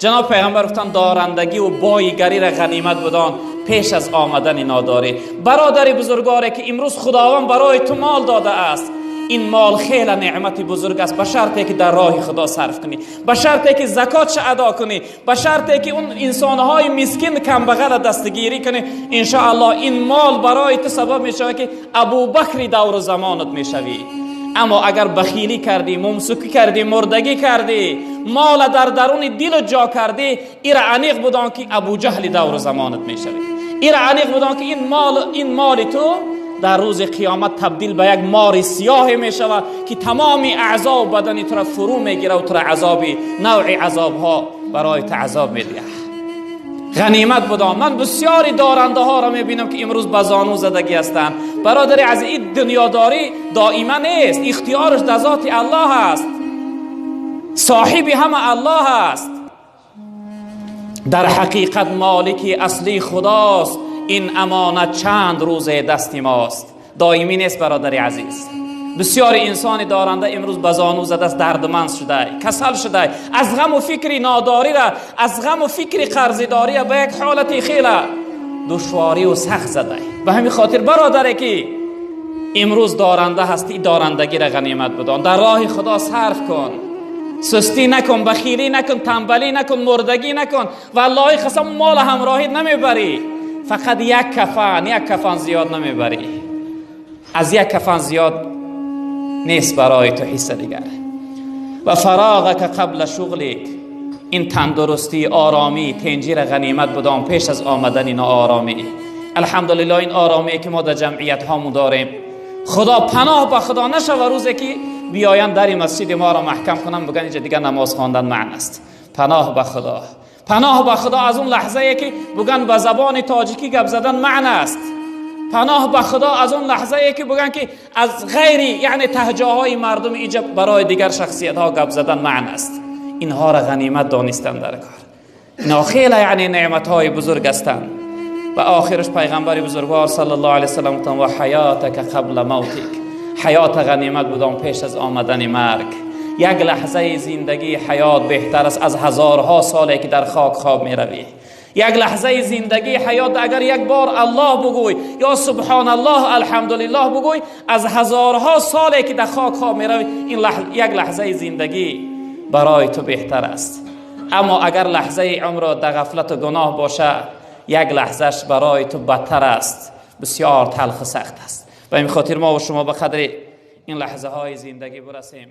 جناب پیغمبر گفتن دارندگی و بایگری را غنیمت بدان پیش از آمدن ناداری. برادر بزرگواری که امروز خداوند برای تو مال داده است، این مال خیلی نعمت بزرگ است، به شرطی که در راه خدا صرف کنی، به شرطی که زکاتش ادا کنی، به شرطی که اون انسانهای مسکین کم بغل دستگیری کنی. ان شاء الله این مال برای تو سبب میشه که ابوبکر دور زمانت میشوی. اما اگر بخیلی کردی، ممسوکی کردی، مردگی کردی، مال در درون دل جا کردی، ایرا عنیق بدان که ابو جهل دور زمانت میشوی. ایرا عنیق بدان که این مال تو در روز قیامت تبدیل به یک مار سیاه می شود که تمام اعضا و بدنی تو را فرو میگیره و تو را عذابی نوع عذاب ها برای تو عذاب میده. غنیمت بدان. من بسیاری دارنده ها را میبینم که امروز به زانو زدگی هستند. برادر از این دنیاداری دائما نیست، اختیارش در ذات الله است، صاحبی همه الله است. در حقیقت مالکی اصلی خداست. این امانت چند روزه دست ماست، دائمی نیست. برادر عزیز، بسیاری انسان دارنده امروز به زانو زده است، دردمند شده، کسل شده، از غم و فکر ناداری را، از غم و فکر قرضداری را به یک حالت خیلی دشواری و سخت زده. به همین خاطر برادر که امروز دارنده هستی، دارندگی را غنیمت بدان، در راه خدا صرف کن، سستی نکن، بخیلی نکن، تنبلی نکن، مردگی نکن. والله قسم مال همراهی نمیبری، فقط یک کفن زیاد نمیبری. از یک کفن زیاد نیست برای تو حصه دیگر. و فراغک قبل شغلک، این تندرستی، آرامی، تنجیر غنیمت بدان پیش از آمدن ناآرامی. الحمدلله این آرامی که ما در جمعیت هامون داریم، خدا پناه به خدا نشه و روزی که بیاین در مسجد ما را محکم کنن بگن اینجا دیگه نماز خواندن معنی است. پناه به خدا، پناه به خدا از اون لحظه ای که بگن به زبان تاجیکی گپ زدن معنی است. پناه به خدا از اون لحظه ای که بگن که از غیری یعنی تهجاهای مردم اینجا برای دیگر شخصیت ها گپ زدن معنی است. اینها را غنیمت دانستن در کار. اینا خیلی یعنی نعمت های بزرگ هستند. و آخرش پیغمبر بزرگوار صلی الله علیه و سلم گفتن و حیاتک قبل موتک، حیات غنیمت بدان پیش از آمدن مرگ. یک لحظه زندگی حیات بهتر است از هزارها سالی که در خاک خواب می روی. یک لحظه زندگی حیات اگر یک بار الله بگوی یا سبحان الله الحمدلله بگوی، از هزارها سالی که در خاک خواب می روی این یک لحظه زندگی برای تو بهتر است. اما اگر لحظه عمر در غفلت و گناه باشه، یک لحظهش برای تو بدتر است، بسیار تلخ و سخت است. و این خاطر ما و شما به قدر این لحظه های زندگی برسیم.